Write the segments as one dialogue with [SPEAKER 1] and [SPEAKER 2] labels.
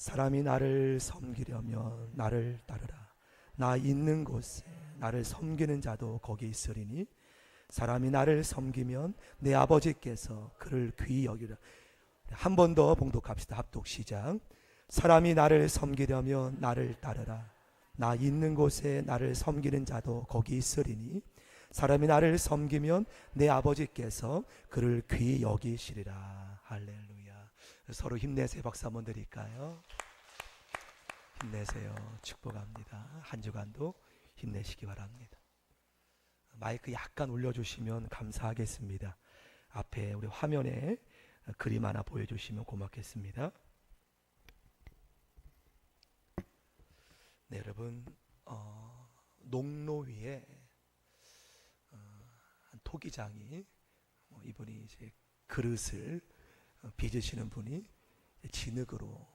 [SPEAKER 1] 사람이 나를 섬기려면 나를 따르라. 나 있는 곳에 나를 섬기는 자도 거기 있으리니 사람이 나를 섬기면 내 아버지께서 그를 귀히 여기라. 한 번 더 봉독합시다. 합독 시작. 사람이 나를 섬기려면 나를 따르라. 나 있는 곳에 나를 섬기는 자도 거기 있으리니 사람이 나를 섬기면 내 아버지께서 그를 귀히 여기시리라. 할렐루야. 서로 힘내세요. 박수 한번 드릴까요? 힘내세요. 축복합니다. 한 주간도 힘내시기 바랍니다. 마이크 약간 올려주시면 감사하겠습니다. 앞에 우리 화면에 그림 하나 보여주시면 고맙겠습니다. 네, 여러분, 농로 위에 한 토기장이 이분이 이제 그릇을 빚으시는 분이 진흙으로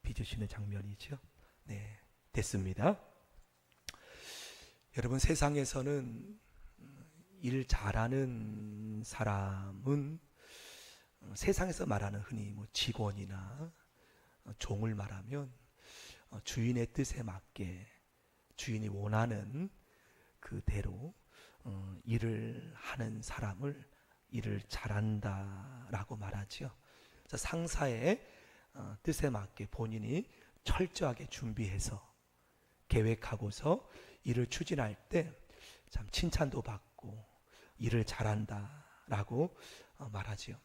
[SPEAKER 1] 빚으시는 장면이죠. 네, 됐습니다. 여러분, 세상에서는 일 잘하는 사람은 세상에서 말하는 흔히 직원이나 종을 말하면 주인의 뜻에 맞게 주인이 원하는 그대로 일을 하는 사람을 일을 잘한다라고 말하죠. 상사의 뜻에 맞게 본인이 철저하게 준비해서 계획하고서 일을 추진할 때 참 칭찬도 받고 일을 잘한다라고 말하지요.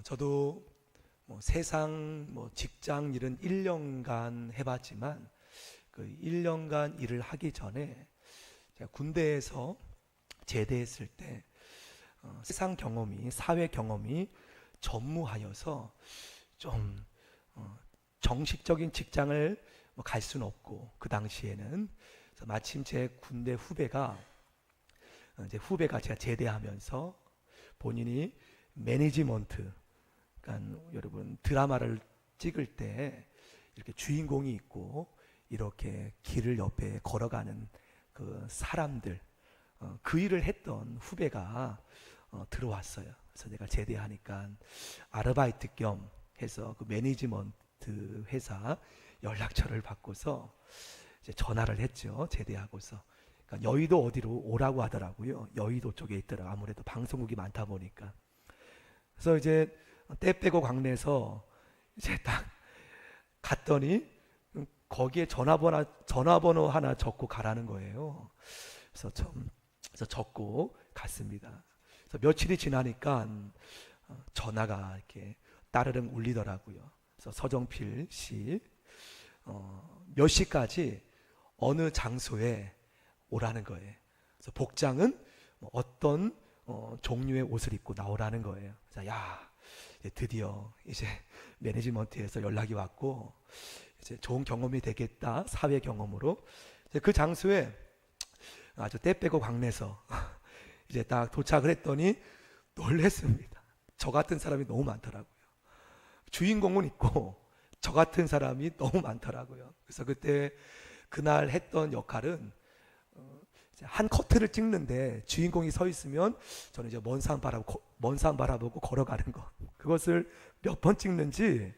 [SPEAKER 1] 저도 세상 직장 일은 1년간 해봤지만 그 1년간 일을 하기 전에 제가 군대에서 제대했을 때 세상 경험이, 사회 경험이 전무하여서 좀 정식적인 직장을 갈 수는 없고, 그 당시에는 그래서 마침 제 군대 후배가 제가 제대하면서 본인이 매니지먼트, 그러니까 여러분 드라마를 찍을 때 이렇게 주인공이 있고 이렇게 길을 옆에 걸어가는 그 사람들, 그 일을 했던 후배가 들어왔어요. 그래서 내가 제대하니까 아르바이트 겸 해서 그 매니지먼트 회사 연락처를 받고서 이제 전화를 했죠. 제대하고서. 그러니까 여의도 어디로 오라고 하더라고요. 여의도 쪽에 있더라고요. 아무래도 방송국이 많다 보니까. 그래서 이제 때 빼고 광내서 이제 딱 갔더니 거기에 전화번호 하나 적고 가라는 거예요. 그래서 적고 갔습니다. 그래서 며칠이 지나니까 전화가 이렇게 따르릉 울리더라고요. 그래서 서정필 씨 몇 시까지 어느 장소에 오라는 거예요. 그래서 복장은 어떤 종류의 옷을 입고 나오라는 거예요. 그래서 드디어 이제 매니지먼트에서 연락이 왔고 이제 좋은 경험이 되겠다, 사회 경험으로. 이제 그 장소에 아주 때 빼고 광내서 이제 딱 도착을 했더니 놀랬습니다. 저 같은 사람이 너무 많더라고요. 주인공은 있고 저 같은 사람이 너무 많더라고요. 그래서 그날 했던 역할은 한 커트를 찍는데 주인공이 서 있으면 저는 이제 먼 산 바라보고 걸어가는 거. 그것을 몇 번 찍는지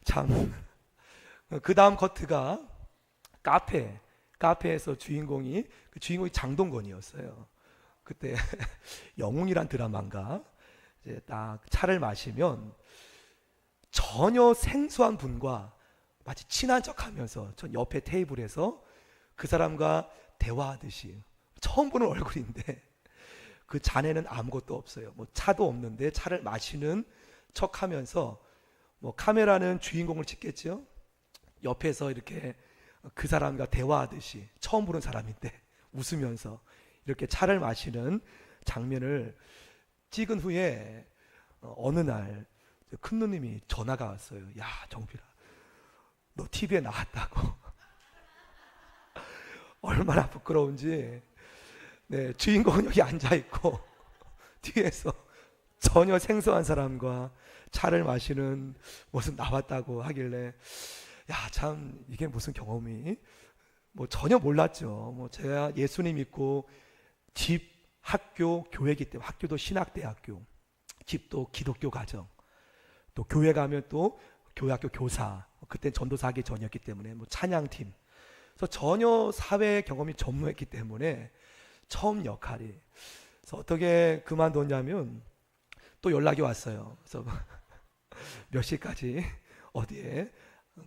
[SPEAKER 1] 참. 그 다음 커트가 카페에서 주인공이 장동건이었어요. 그때 영웅이란 드라마인가 이제 딱 차를 마시면 전혀 생소한 분과 마치 친한 척하면서 전 옆에 테이블에서 그 사람과 대화하듯이 처음 보는 얼굴인데 그 잔에는 아무것도 없어요. 차도 없는데 차를 마시는 척하면서 카메라는 주인공을 찍겠죠. 옆에서 이렇게 그 사람과 대화하듯이 처음 보는 사람인데 웃으면서 이렇게 차를 마시는 장면을 찍은 후에 어느 날 큰 누님이 전화가 왔어요. 야, 정필아, 너 TV에 나왔다고. 얼마나 부끄러운지. 네, 주인공은 여기 앉아있고 뒤에서 전혀 생소한 사람과 차를 마시는 모습 나왔다고 하길래 참 이게 무슨 경험이 전혀 몰랐죠. 제가 예수님 믿고 집, 학교, 교회이기 때문에 학교도 신학대학교, 집도 기독교 가정, 또 교회 가면 또 교회 학교 교사, 그땐 전도사 하기 전이었기 때문에 뭐 찬양팀, 그래서 전혀 사회 경험이 전무했기 때문에 처음 역할이, 그래서 어떻게 그만뒀냐면 또 연락이 왔어요. 그래서 몇 시까지 어디에,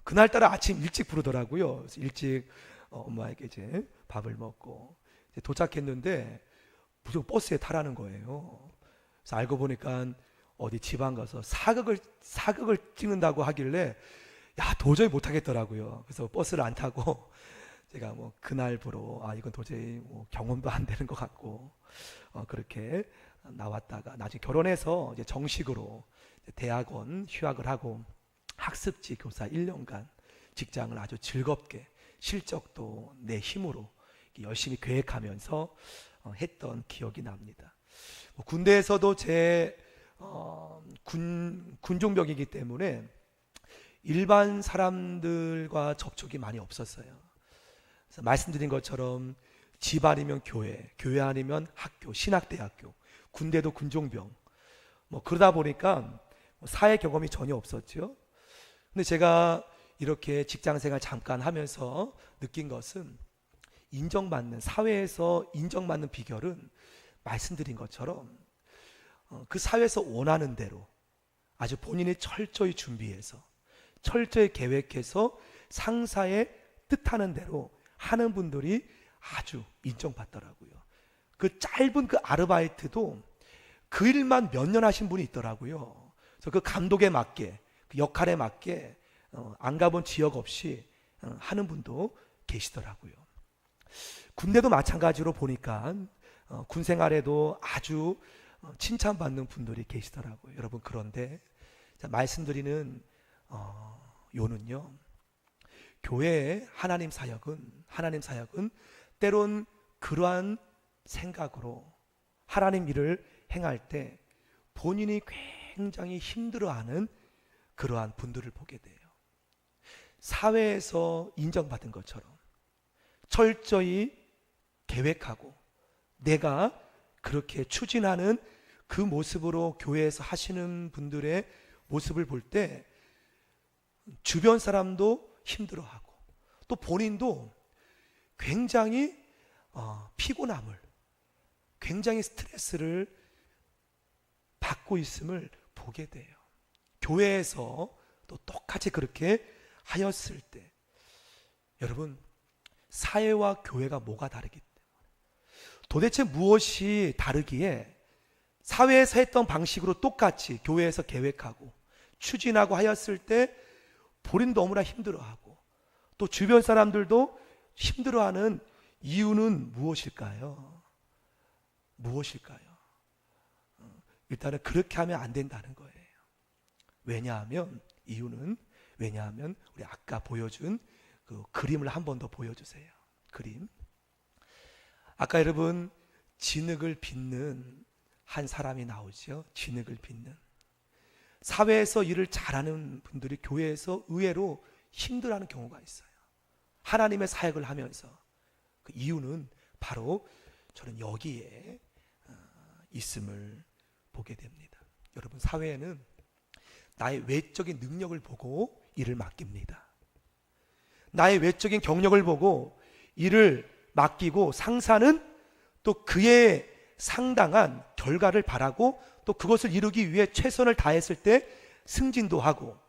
[SPEAKER 1] 그날따라 아침 일찍 부르더라고요. 그래서 일찍 엄마에게 이제 밥을 먹고 이제 도착했는데 무조건 버스에 타라는 거예요. 그래서 알고 보니까 어디 지방 가서 사극을 찍는다고 하길래 야 도저히 못 하겠더라고요. 그래서 버스를 안 타고 제가 뭐 그날부로 이건 도저히 뭐 경험도 안 되는 것 같고 그렇게 나왔다가 나중에 결혼해서 이제 정식으로 대학원 휴학을 하고 학습지 교사 1년간 직장을 아주 즐겁게 실적도 내 힘으로 열심히 계획하면서 했던 기억이 납니다. 군대에서도 제 군종병이기 때문에 일반 사람들과 접촉이 많이 없었어요. 그래서 말씀드린 것처럼 집 아니면 교회, 교회 아니면 학교, 신학대학교, 군대도 군종병, 뭐 그러다 보니까 사회 경험이 전혀 없었죠. 근데 제가 이렇게 직장생활 잠깐 하면서 느낀 것은 인정받는, 사회에서 인정받는 비결은 말씀드린 것처럼 그 사회에서 원하는 대로 아주 본인이 철저히 준비해서 철저히 계획해서 상사의 뜻하는 대로 하는 분들이 아주 인정받더라고요. 그 짧은 그 아르바이트도 그 일만 몇 년 하신 분이 있더라고요. 그래서 그 감독에 맞게, 그 역할에 맞게 안 가본 지역 없이 하는 분도 계시더라고요. 군대도 마찬가지로 보니까 군 생활에도 아주 칭찬받는 분들이 계시더라고요. 여러분, 그런데 말씀드리는 요는요, 교회의 하나님 사역은 때론 그러한 생각으로 하나님 일을 행할 때 본인이 굉장히 힘들어하는 그러한 분들을 보게 돼요. 사회에서 인정받은 것처럼 철저히 계획하고 내가 그렇게 추진하는 그 모습으로 교회에서 하시는 분들의 모습을 볼 때 주변 사람도 힘들어하고 또 본인도 굉장히 피곤함을, 굉장히 스트레스를 받고 있음을 보게 돼요. 교회에서 또 똑같이 그렇게 하였을 때, 여러분, 사회와 교회가 뭐가 다르기 때문에, 도대체 무엇이 다르기에 사회에서 했던 방식으로 똑같이 교회에서 계획하고 추진하고 하였을 때 본인도 너무나 힘들어하고 또 주변 사람들도 힘들어하는 이유는 무엇일까요? 일단은 그렇게 하면 안 된다는 거예요. 왜냐하면 우리 아까 보여준 그 그림을 한 번 더 보여주세요. 그림. 아까 여러분 진흙을 빚는 한 사람이 나오죠. 진흙을 빚는. 사회에서 일을 잘하는 분들이 교회에서 의외로 힘들어하는 경우가 있어요. 하나님의 사역을 하면서. 그 이유는 바로 저는 여기에 있음을 보게 됩니다. 여러분, 사회에는 나의 외적인 능력을 보고 일을 맡깁니다. 나의 외적인 경력을 보고 일을 맡기고 상사는 또 그의 상당한 결과를 바라고 또 그것을 이루기 위해 최선을 다했을 때 승진도 하고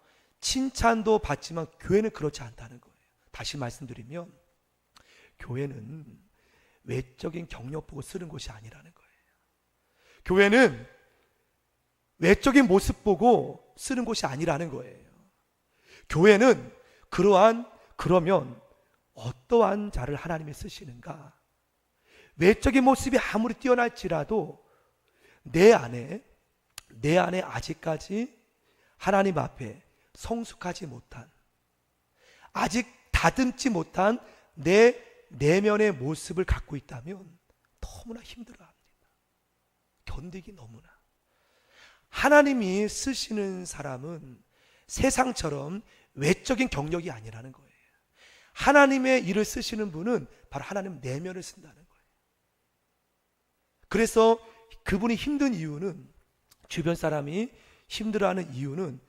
[SPEAKER 1] 칭찬도 받지만 교회는 그렇지 않다는 거예요. 다시 말씀드리면 교회는 외적인 경력 보고 쓰는 곳이 아니라는 거예요. 교회는 외적인 모습 보고 쓰는 곳이 아니라는 거예요. 교회는 그러면 어떠한 자를 하나님이 쓰시는가? 외적인 모습이 아무리 뛰어날지라도 내 안에 아직까지 하나님 앞에 성숙하지 못한, 아직 다듬지 못한 내 내면의 모습을 갖고 있다면 너무나 힘들어합니다. 견디기 너무나. 하나님이 쓰시는 사람은 세상처럼 외적인 경력이 아니라는 거예요. 하나님의 일을 쓰시는 분은 바로 하나님 내면을 쓴다는 거예요. 그래서 그분이 힘든 이유는, 주변 사람이 힘들어하는 이유는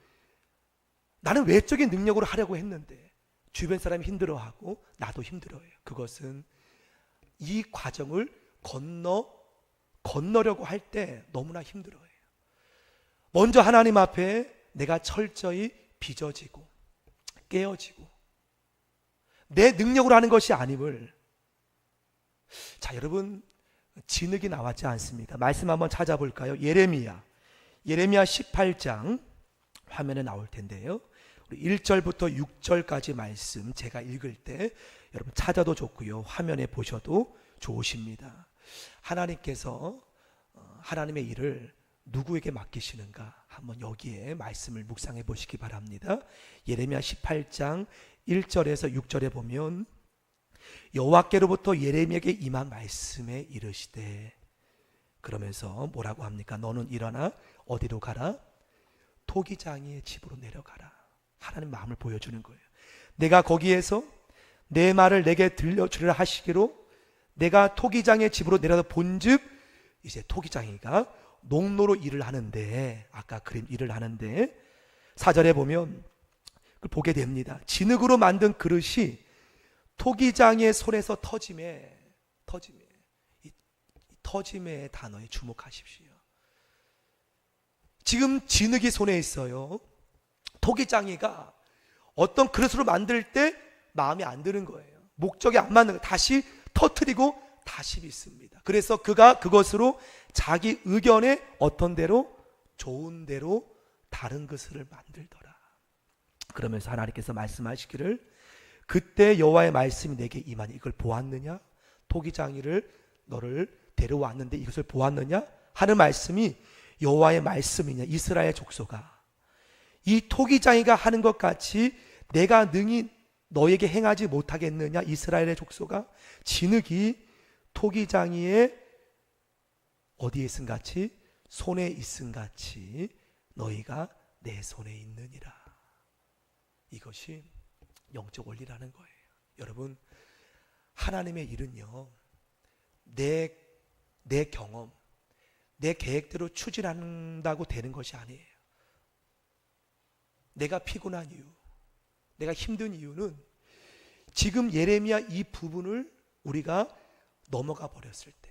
[SPEAKER 1] 나는 외적인 능력으로 하려고 했는데 주변 사람이 힘들어하고 나도 힘들어해요. 그것은 이 과정을 건너려고 할 때 너무나 힘들어해요. 먼저 하나님 앞에 내가 철저히 빚어지고 깨어지고 내 능력으로 하는 것이 아님을. 자, 여러분, 진흙이 나왔지 않습니까? 말씀 한번 찾아볼까요? 예레미야 18장 화면에 나올 텐데요, 우리 1절부터 6절까지 말씀 제가 읽을 때 여러분 찾아도 좋고요, 화면에 보셔도 좋으십니다. 하나님께서 하나님의 일을 누구에게 맡기시는가 한번 여기에 말씀을 묵상해 보시기 바랍니다. 예레미야 18장 1절에서 6절에 보면 여호와께로부터 예레미야에게 임한 말씀에 이르시되, 그러면서 뭐라고 합니까? 너는 일어나 어디로 가라? 토기장이의 집으로 내려가라. 하나님 마음을 보여주는 거예요. 내가 거기에서 내 말을 내게 들려주리라 하시기로 내가 토기장의 집으로 내려다 본즉, 이제 토기장이가 농로로 일을 하는데, 아까 그림 일을 하는데 4절에 보면 그걸 보게 됩니다. 진흙으로 만든 그릇이 토기장의 손에서 터짐에, 이 터짐의 단어에 주목하십시오. 지금 진흙이 손에 있어요. 토기장이가 어떤 그릇으로 만들 때 마음에 안 드는 거예요. 목적이 안 맞는 거예요. 다시 터뜨리고 다시 빚습니다. 그래서 그가 그것으로 자기 의견에 어떤 대로, 좋은 대로 다른 그릇을 만들더라. 그러면서 하나님께서 말씀하시기를, 그때 여호와의 말씀이 내게 임하니 이걸 보았느냐? 토기장이를 너를 데려왔는데 이것을 보았느냐? 하는 말씀이 여호와의 말씀이냐? 이스라엘 족속아, 이 토기장이가 하는 것 같이 내가 능히 너에게 행하지 못하겠느냐? 이스라엘의 족속아, 진흙이 토기장이의 어디에 있음 같이? 손에 있음 같이 너희가 내 손에 있느니라. 이것이 영적 원리라는 거예요. 여러분, 하나님의 일은요, 내 경험, 내 계획대로 추진한다고 되는 것이 아니에요. 내가 피곤한 이유, 내가 힘든 이유는 지금 예레미야 이 부분을 우리가 넘어가 버렸을 때,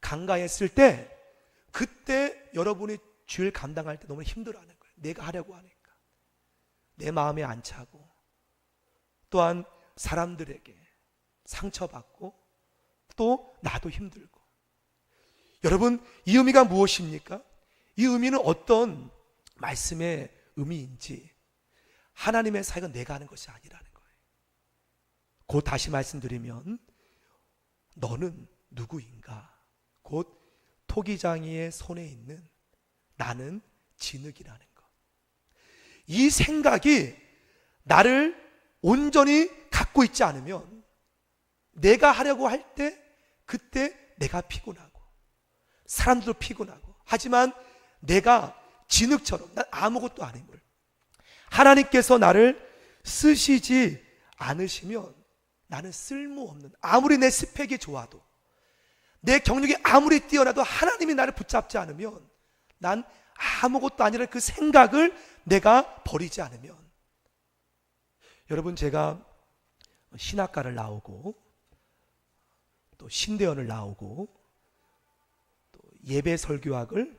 [SPEAKER 1] 간과했을 때, 그때 여러분이 주일 감당할 때 너무 힘들어하는 거예요. 내가 하려고 하니까 내 마음에 안 차고, 또한 사람들에게 상처받고, 또 나도 힘들고. 여러분, 이 의미가 무엇입니까? 이 의미는 어떤 말씀의 의미인지, 하나님의 사역은 내가 하는 것이 아니라는 거예요. 곧 다시 말씀드리면, 너는 누구인가? 곧 토기장이의 손에 있는 나는 진흙이라는 것. 이 생각이 나를 온전히 갖고 있지 않으면, 내가 하려고 할 때 그때 내가 피곤하고 사람들도 피곤하고, 하지만 내가 진흙처럼 난 아무것도 아님을 하나님께서 나를 쓰시지 않으시면 나는 쓸모없는, 아무리 내 스펙이 좋아도, 내 경력이 아무리 뛰어나도 하나님이 나를 붙잡지 않으면 난 아무것도 아니라 그 생각을 내가 버리지 않으면. 여러분, 제가 신학과를 나오고 또 신대원을 나오고 또 예배 설교학을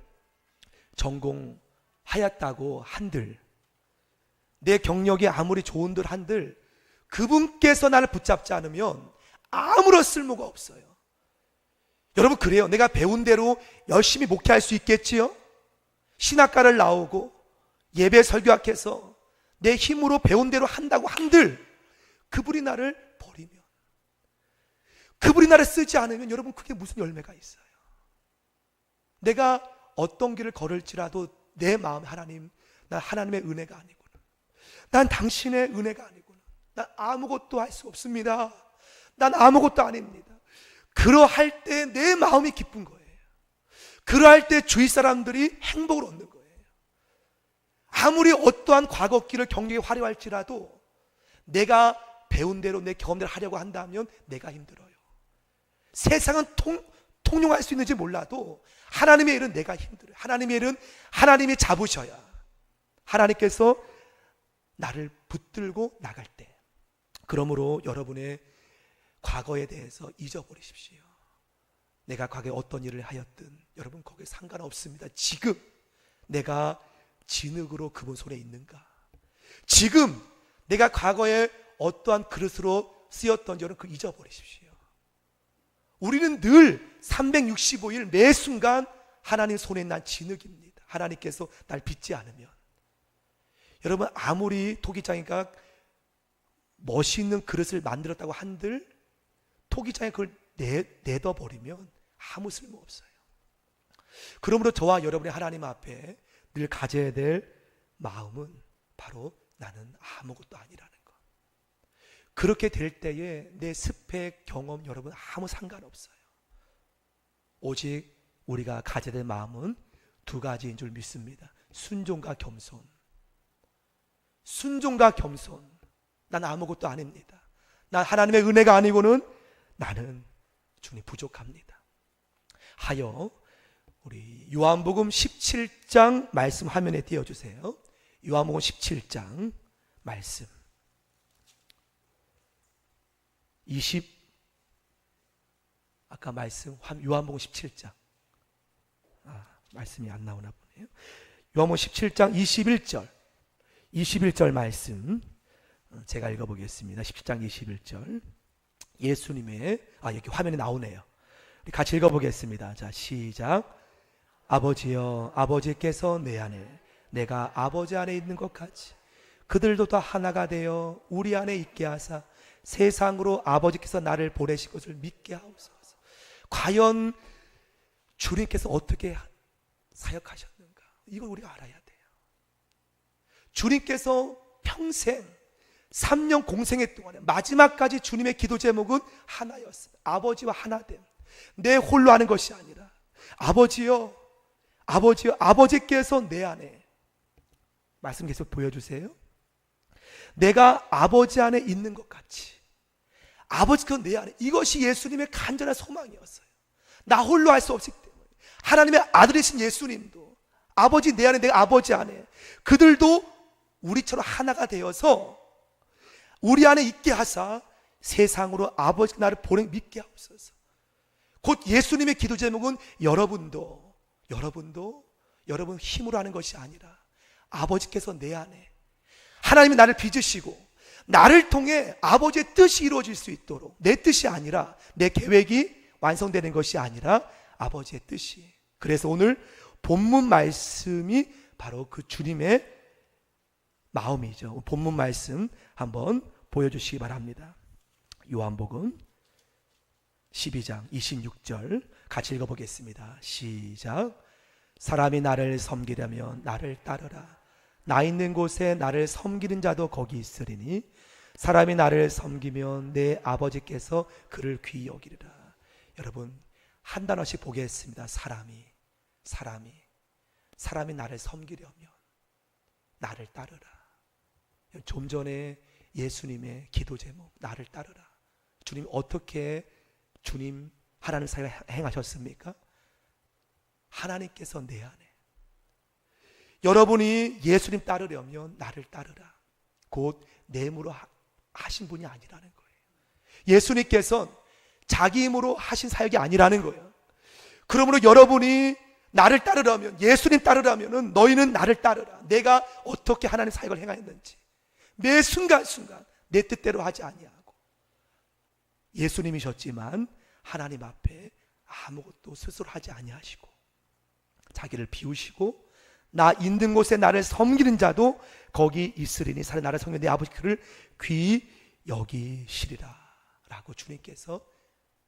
[SPEAKER 1] 전공하였다고 한들, 내 경력이 아무리 좋은들 한들 그분께서 나를 붙잡지 않으면 아무런 쓸모가 없어요. 여러분, 그래요. 내가 배운 대로 열심히 목회할 수 있겠지요? 신학과를 나오고 예배 설교학해서 내 힘으로 배운 대로 한다고 한들 그분이 나를 버리면, 그분이 나를 쓰지 않으면 여러분, 그게 무슨 열매가 있어요? 내가 어떤 길을 걸을지라도 내 마음, 하나님, 난 하나님의 은혜가 아니구나, 난 당신의 은혜가 아니구나, 난 아무것도 할 수 없습니다, 난 아무것도 아닙니다. 그러할 때 내 마음이 기쁜 거예요. 그러할 때 주위 사람들이 행복을 얻는 거예요. 아무리 어떠한 과거길을 경력이 화려할지라도 내가 배운 대로 내 경험대로 하려고 한다면 내가 힘들어요. 세상은 통용할 수 있는지 몰라도 하나님의 일은 내가 힘들어요. 하나님의 일은 하나님이 잡으셔야, 하나님께서 나를 붙들고 나갈 때, 그러므로 여러분의 과거에 대해서 잊어버리십시오. 내가 과거에 어떤 일을 하였든 여러분 거기에 상관없습니다. 지금 내가 진흙으로 그분 손에 있는가, 지금 내가 과거에 어떠한 그릇으로 쓰였던지 여러분 그 잊어버리십시오. 우리는 늘 365일 매 순간 하나님 손에 난 진흙입니다. 하나님께서 날 빚지 않으면, 여러분 아무리 토기장이가 멋있는 그릇을 만들었다고 한들 토기장에 그걸 내둬버리면 아무 쓸모없어요. 그러므로 저와 여러분이 하나님 앞에 늘 가져야 될 마음은 바로 나는 아무것도 아니라는 것. 그렇게 될 때에 내 스펙, 경험 여러분 아무 상관없어요. 오직 우리가 가져야 될 마음은 두 가지인 줄 믿습니다. 순종과 겸손. 순종과 겸손. 난 아무것도 아닙니다. 난 하나님의 은혜가 아니고는 나는 주님 부족합니다 하여 우리 요한복음 17장 말씀 화면에 띄워주세요. 요한복음 17장 말씀 20, 아까 말씀 요한복음 17장 말씀이 안 나오나 보네요. 요한복음 17장 21절 말씀 제가 읽어보겠습니다. 17장 21절 예수님의 여기 화면에 나오네요. 우리 같이 읽어보겠습니다. 자, 시작. 아버지여, 아버지께서 내 안에 내가 아버지 안에 있는 것 같이 그들도 다 하나가 되어 우리 안에 있게 하사 세상으로 아버지께서 나를 보내신 것을 믿게 하옵소서. 과연 주님께서 어떻게 사역하셨는가, 이걸 우리가 알아야 돼요. 주님께서 평생 3년 공생애 동안에 마지막까지 주님의 기도 제목은 하나였습니다. 아버지와 하나됨. 내 홀로 하는 것이 아니라 아버지여, 아버지여, 아버지께서 내 안에, 말씀 계속 보여주세요. 내가 아버지 안에 있는 것 같이 아버지께서 내 안에, 이것이 예수님의 간절한 소망이었어요. 나 홀로 할 수 없기 때문에 하나님의 아들이신 예수님도 아버지 내 안에, 내가 아버지 안에, 그들도 우리처럼 하나가 되어서 우리 안에 있게 하사 세상으로 아버지 나를 보내 믿게 하옵소서. 곧 예수님의 기도 제목은 여러분 힘으로 하는 것이 아니라 아버지께서 내 안에, 하나님이 나를 빚으시고 나를 통해 아버지의 뜻이 이루어질 수 있도록, 내 뜻이 아니라, 내 계획이 완성되는 것이 아니라 아버지의 뜻이. 그래서 오늘 본문 말씀이 바로 그 주님의 마음이죠. 본문 말씀 한번 보여주시기 바랍니다. 요한복음 12장 26절 같이 읽어보겠습니다. 시작. 사람이 나를 섬기려면 나를 따르라. 나 있는 곳에 나를 섬기는 자도 거기 있으리니 사람이 나를 섬기면 내 아버지께서 그를 귀히 여기리라. 여러분 한 단어씩 보겠습니다. 사람이 나를 섬기려면 나를 따르라. 좀 전에 예수님의 기도 제목 나를 따르라. 주님 어떻게 주님 하나님 사이를 행하셨습니까? 하나님께서 내 안에, 여러분이 예수님 따르려면 나를 따르라. 곧 내 힘으로 하신 분이 아니라는 거예요. 예수님께서는 자기 힘으로 하신 사역이 아니라는 거예요. 그러므로 여러분이 나를 따르려면, 예수님 따르려면 너희는 나를 따르라. 내가 어떻게 하나님 사역을 행하였는지 매 순간순간 내 뜻대로 하지 아니하고, 예수님이셨지만 하나님 앞에 아무것도 스스로 하지 아니하시고 자기를 비우시고 나 있는 곳에 나를 섬기는 자도 거기 있으리니 사람 나를 섬기는 내 아버지 그를 귀히 여기시리라 라고 주님께서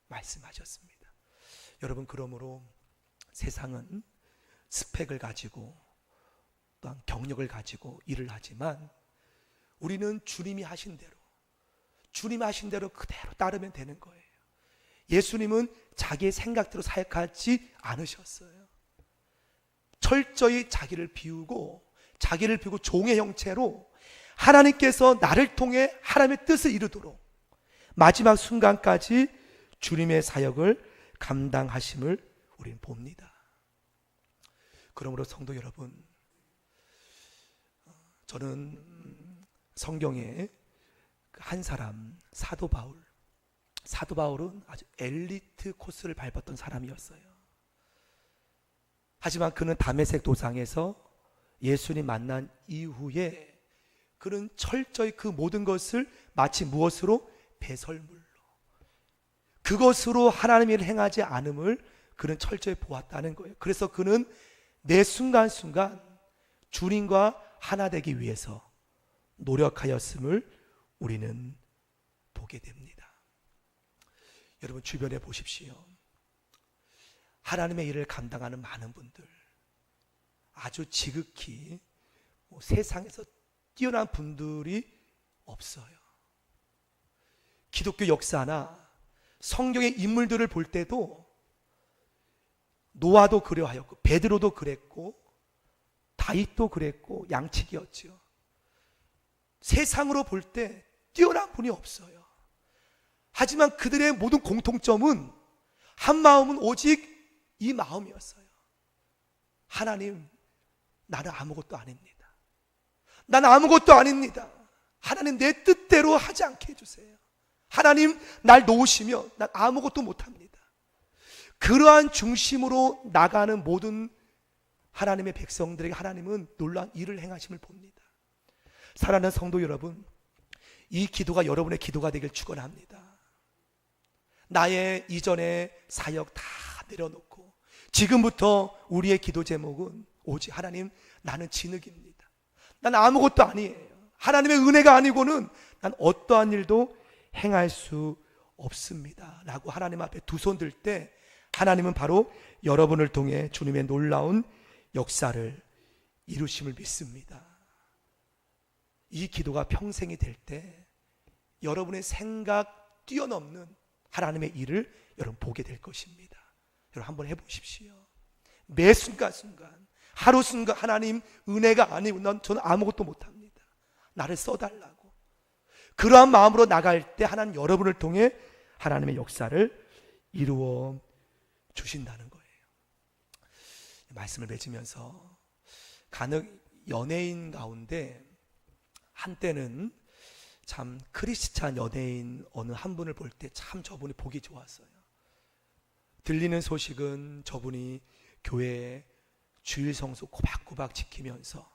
[SPEAKER 1] 말씀하셨습니다. 여러분 그러므로 세상은 스펙을 가지고 또한 경력을 가지고 일을 하지만 우리는 주님이 하신 대로 그대로 따르면 되는 거예요. 예수님은 자기의 생각대로 사역하지 않으셨어요. 철저히 자기를 비우고 종의 형체로 하나님께서 나를 통해 하나님의 뜻을 이루도록 마지막 순간까지 주님의 사역을 감당하심을 우리는 봅니다. 그러므로 성도 여러분, 저는 성경에 한 사람, 사도 바울은 아주 엘리트 코스를 밟았던 사람이었어요. 하지만 그는 다메섹 도상에서 예수님 만난 이후에 그는 철저히 그 모든 것을 마치 무엇으로? 배설물로, 그것으로 하나님의 일을 행하지 않음을 그는 철저히 보았다는 거예요. 그래서 그는 매 순간순간 주님과 하나 되기 위해서 노력하였음을 우리는 보게 됩니다. 여러분 주변에 보십시오. 하나님의 일을 감당하는 많은 분들, 아주 지극히 세상에서 뛰어난 분들이 없어요. 기독교 역사나 성경의 인물들을 볼 때도 노아도 그러하였고 베드로도 그랬고 다윗도 그랬고 양치기였죠. 세상으로 볼 때 뛰어난 분이 없어요. 하지만 그들의 모든 공통점은 한 마음은 오직 이 마음이었어요. 하나님, 나는 아무것도 아닙니다. 나는 아무것도 아닙니다. 하나님, 내 뜻대로 하지 않게 해주세요. 하나님, 날 놓으시면 난 아무것도 못합니다. 그러한 중심으로 나가는 모든 하나님의 백성들에게 하나님은 놀라운 일을 행하심을 봅니다. 사랑하는 성도 여러분, 이 기도가 여러분의 기도가 되길 축원합니다. 나의 이전의 사역 다 내려놓고 지금부터 우리의 기도 제목은 오직 하나님, 나는 진흙입니다. 난 아무것도 아니에요. 하나님의 은혜가 아니고는 난 어떠한 일도 행할 수 없습니다 라고 하나님 앞에 두 손 들 때 하나님은 바로 여러분을 통해 주님의 놀라운 역사를 이루심을 믿습니다. 이 기도가 평생이 될 때 여러분의 생각 뛰어넘는 하나님의 일을 여러분 보게 될 것입니다. 여러분 한번 해보십시오. 매 순간순간 하루 순간 하나님, 은혜가 아니고 저는 아무것도 못합니다. 나를 써달라고. 그러한 마음으로 나갈 때 하나님 여러분을 통해 하나님의 역사를 이루어 주신다는 거예요. 말씀을 맺으면서 간혹 연예인 가운데 한때는 참 크리스찬 연예인 어느 한 분을 볼 때 참 저분이 보기 좋았어요. 들리는 소식은 저분이 교회에 주일 성수 꼬박꼬박 지키면서,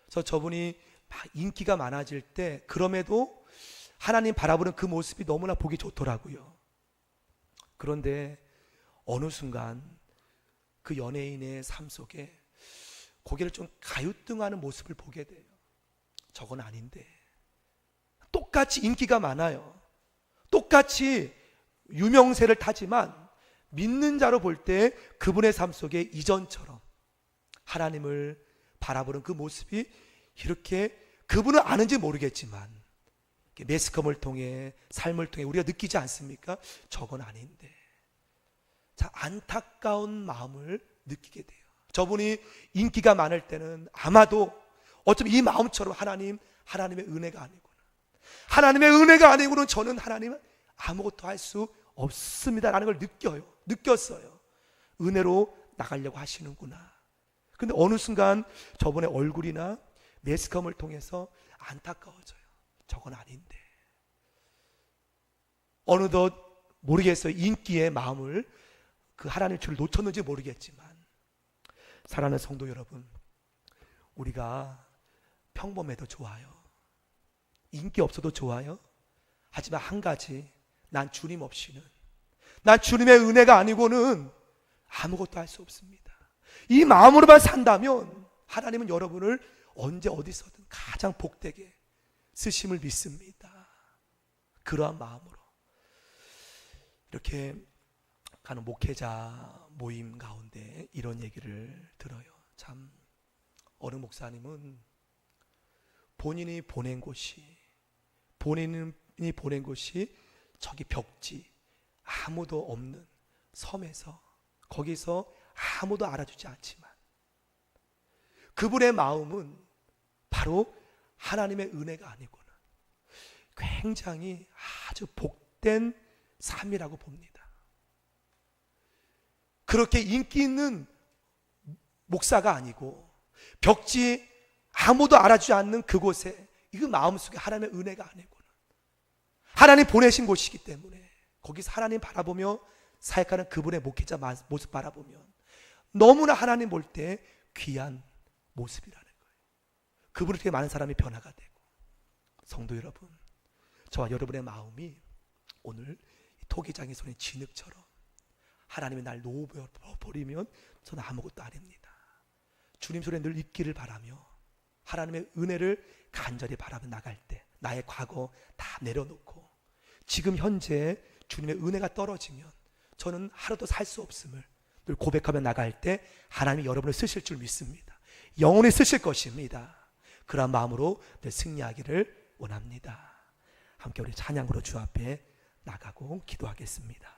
[SPEAKER 1] 그래서 저분이 막 인기가 많아질 때 그럼에도 하나님 바라보는 그 모습이 너무나 보기 좋더라고요. 그런데 어느 순간 그 연예인의 삶 속에 고개를 좀 가유뚱하는 모습을 보게 돼요. 저건 아닌데. 똑같이 인기가 많아요. 똑같이 유명세를 타지만 믿는 자로 볼 때 그분의 삶 속에 이전처럼 하나님을 바라보는 그 모습이 이렇게, 그분은 아는지 모르겠지만 매스컴을 통해 삶을 통해 우리가 느끼지 않습니까? 저건 아닌데. 자, 안타까운 마음을 느끼게 돼요. 저분이 인기가 많을 때는 아마도 어쩌면 이 마음처럼 하나님의 은혜가 아니고는 저는 하나님은 아무것도 할 수 없습니다라는 걸 느꼈어요. 은혜로 나가려고 하시는구나. 근데 어느 순간 저분의 얼굴이나 매스컴을 통해서 안타까워져요. 저건 아닌데. 어느덧 모르겠어요. 인기의 마음을 그 하나님 줄을 놓쳤는지 모르겠지만, 사랑하는 성도 여러분, 우리가 평범해도 좋아요. 인기 없어도 좋아요. 하지만 한 가지, 난 주님 없이는, 난 주님의 은혜가 아니고는 아무것도 할 수 없습니다. 이 마음으로만 산다면 하나님은 여러분을 언제 어디서든 가장 복되게 쓰심을 믿습니다. 그러한 마음으로 이렇게 가는 목회자 모임 가운데 이런 얘기를 들어요. 참, 어느 목사님은 본인이 보낸 곳이 저기 벽지, 아무도 없는 섬에서, 거기서 아무도 알아주지 않지만 그분의 마음은 바로 하나님의 은혜가 아니고는 굉장히 아주 복된 삶이라고 봅니다. 그렇게 인기 있는 목사가 아니고 벽지, 아무도 알아주지 않는 그곳에 이거 마음속에 하나님의 은혜가 아니고는 하나님 보내신 곳이기 때문에 거기서 하나님 바라보며 사역하는 그분의 목회자 모습 바라보면 너무나 하나님 볼 때 귀한 모습이라는 거예요. 그분을 통해 많은 사람이 변화가 되고, 성도 여러분, 저와 여러분의 마음이 오늘 토기장의 손의 진흙처럼 하나님의 날 놓아버리면 저는 아무것도 아닙니다. 주님 손에 늘 있기를 바라며 하나님의 은혜를 간절히 바라며 나갈 때 나의 과거 다 내려놓고 지금 현재 주님의 은혜가 떨어지면 저는 하루도 살 수 없음을 늘 고백하며 나갈 때 하나님이 여러분을 쓰실 줄 믿습니다. 영원히 쓰실 것입니다. 그런 마음으로 늘 승리하기를 원합니다. 함께 우리 찬양으로 주 앞에 나가고 기도하겠습니다.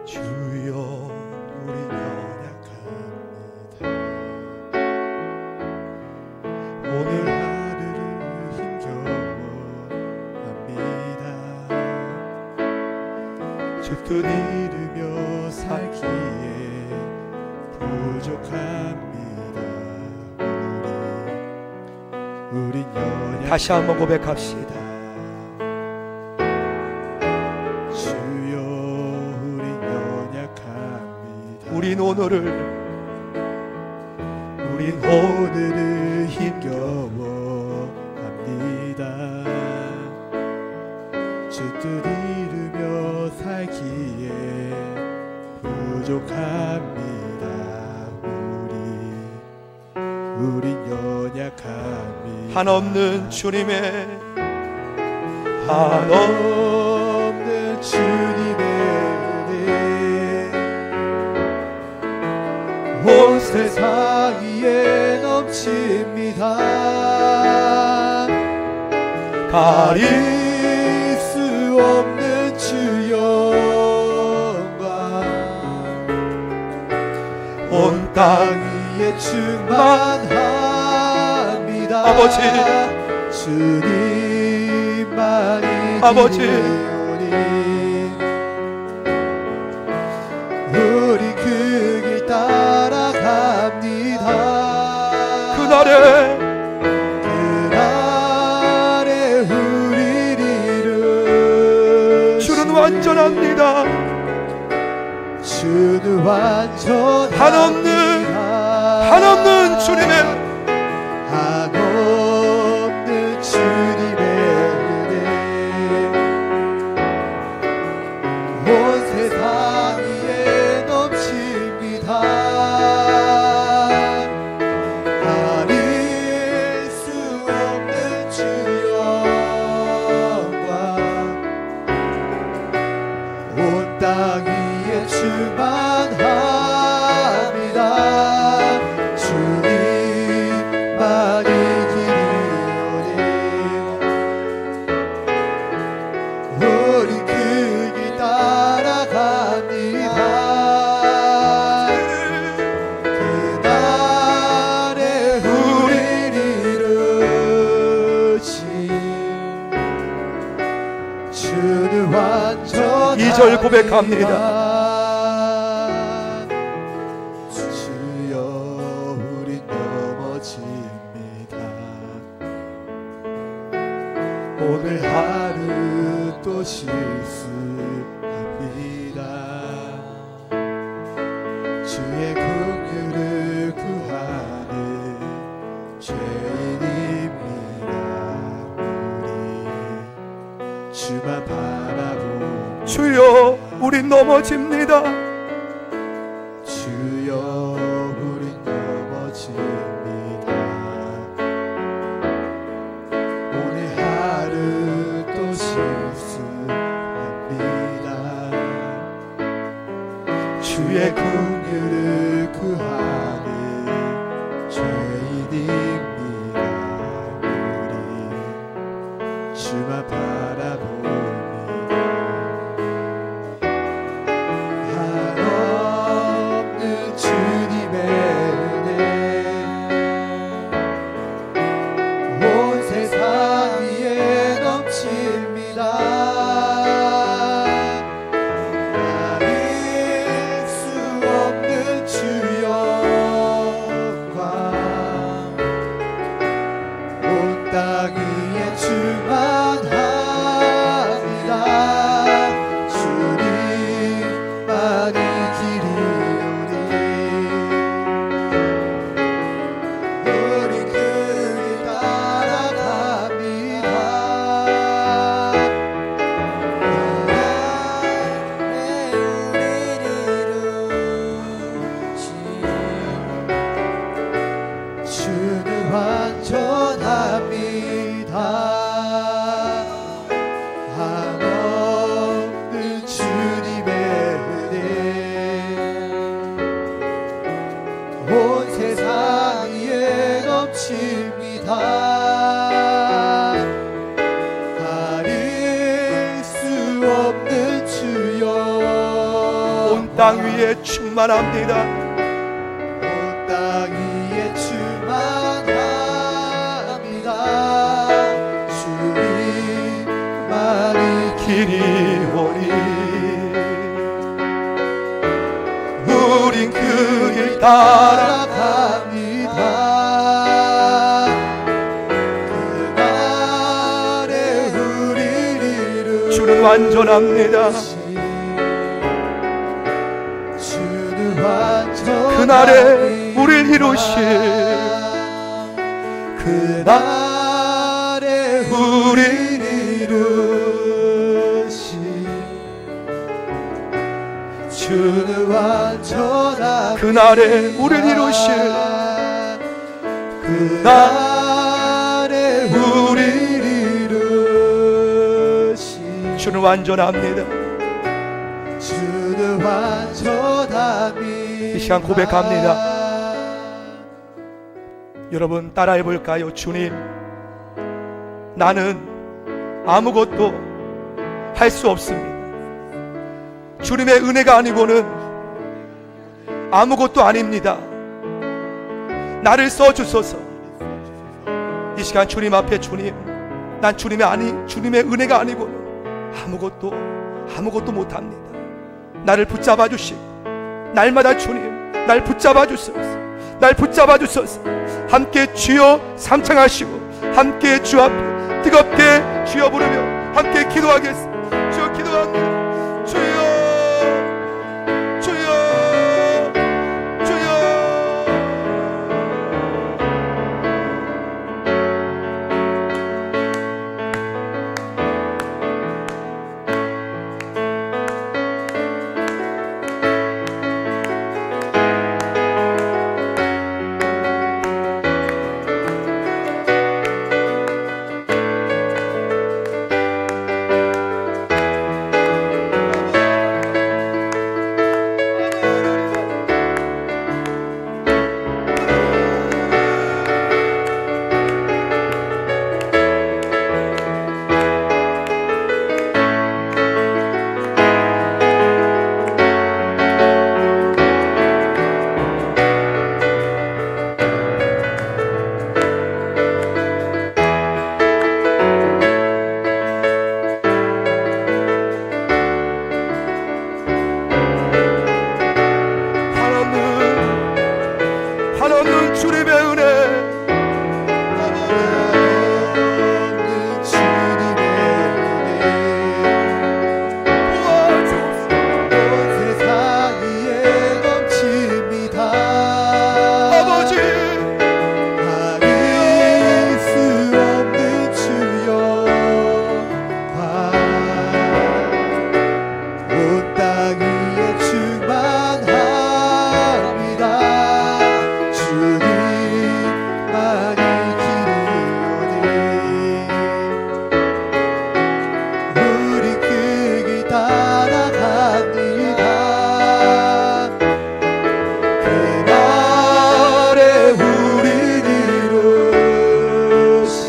[SPEAKER 1] 주여 우리 연약합니다. 오늘 하루를 힘겨워합니다. 주 뜻 이루며 살기에 부족합니다. 우린 연약합니다. 다시 한번 고백합시다. 우린 오늘을 힘겨워합니다. 주 뜻 이루며 살기에 부족합니다. 우린 연약합니다. 한없는 주님의 한없는 주님의 온 세상 위에 넘칩니다. 가릴 수 없는 주 영광 온 땅 위에 충만합니다. 아버지 주님만이 아버지 우리 그 길 따라갑니다. 그날에 우리를 이루신 주는 완전합니다. 주는 완전합니다. 한없는 주님의 한없는 주님의 은혜 온 세상 위에 넘칩니다. 가릴 수 없는 주 영광 온 땅 위에 충만합니다. 주님만이 길이오니 우리 그 길 따라갑니다. 그날에 우리를 이루신 주는 완전합니다. 2절 고백합니다. 주여 우리 넘어집니다. 오늘 하루 또 실수합니다. 주의 긍휼을 구하는 죄인입니다. 우리 주만 바라보고 주여 우리 넘어집니다. 주여 우리 넘어집니다. 오늘 하루 또 실수합니다. 주의 긍휼을 구하는 죄인입니다. 우리 주만 바라봅니다. 한없는 주님의 은혜 온 세상 땅 위에 충만합니다.
[SPEAKER 2] 온 땅 위에 충만합니다. 주님만이
[SPEAKER 1] 길이 오니 우린 그 길 따라
[SPEAKER 2] 따라갑니다. 그날에 우리를 이루신
[SPEAKER 1] 주는 완전합니다.
[SPEAKER 2] 주는 완전합니다.
[SPEAKER 1] 그날에 우릴 이루신
[SPEAKER 2] 그날에 우리를 이루신 주는 완전합니다.
[SPEAKER 1] 그날에 우릴 이루신
[SPEAKER 2] 그날에 우리를 이루신
[SPEAKER 1] 주는 완전합니다.
[SPEAKER 2] 주는 완전합니다.
[SPEAKER 1] 이 시간 고백합니다. 여러분 따라해 볼까요? 주님, 나는 아무것도 할 수 없습니다. 주님의 은혜가 아니고는 아무것도 아닙니다. 나를 써주소서. 이 시간 주님 앞에, 주님, 난 주님의 은혜가 아니고는 아무것도 못합니다. 나를 붙잡아 주시고 날마다 주님 날 붙잡아 주소서. 날 붙잡아 주소서. 함께 주여 삼창하시고 함께 주 앞에 뜨겁게 주여 부르며 함께 기도하겠습니다. 주여 기도합니다. 주여 주여 주여. 한없는 주님의 은혜,
[SPEAKER 2] 없는 주님의 은혜 온 세상에 넘칩니다.
[SPEAKER 1] 아버지
[SPEAKER 2] 가릴 수 없는 주여 온 땅 위에 충만합니다. 주님만이 길이오니 우리 그 길 따라갑니다. 그날에 우리를 이루신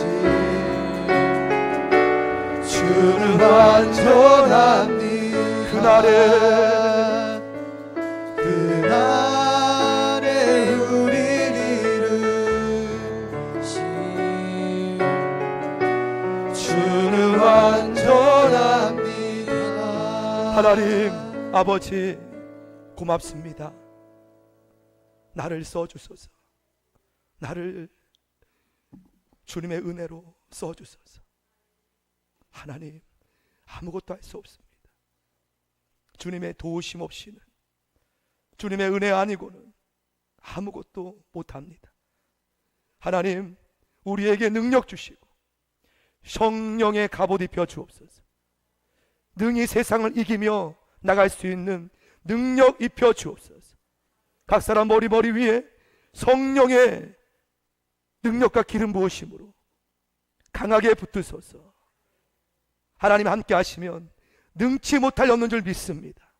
[SPEAKER 2] 주는 완전합니다. 그날에 우리를 이루신 주는 완전합니다.
[SPEAKER 1] 하나님 아버지 고맙습니다. 나를 써주소서. 나를 주님의 은혜로 써주소서. 하나님 아무것도 할 수 없습니다. 주님의 도우심 없이는, 주님의 은혜 아니고는 아무것도 못합니다. 하나님 우리에게 능력 주시고 성령의 갑옷 입혀 주옵소서. 능히 세상을 이기며 나갈 수 있는 능력 입혀 주옵소서. 각 사람 머리 위에 성령의 능력과 기름 부으심으로 강하게 붙으소서. 하나님 함께 하시면 능치 못할 없는 줄 믿습니다.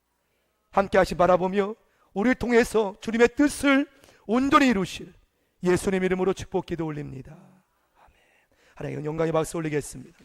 [SPEAKER 1] 함께 하시 바라보며 우리를 통해서 주님의 뜻을 온전히 이루실 예수님 이름으로 축복 기도 올립니다. 아멘. 하나님 영광의 박수 올리겠습니다.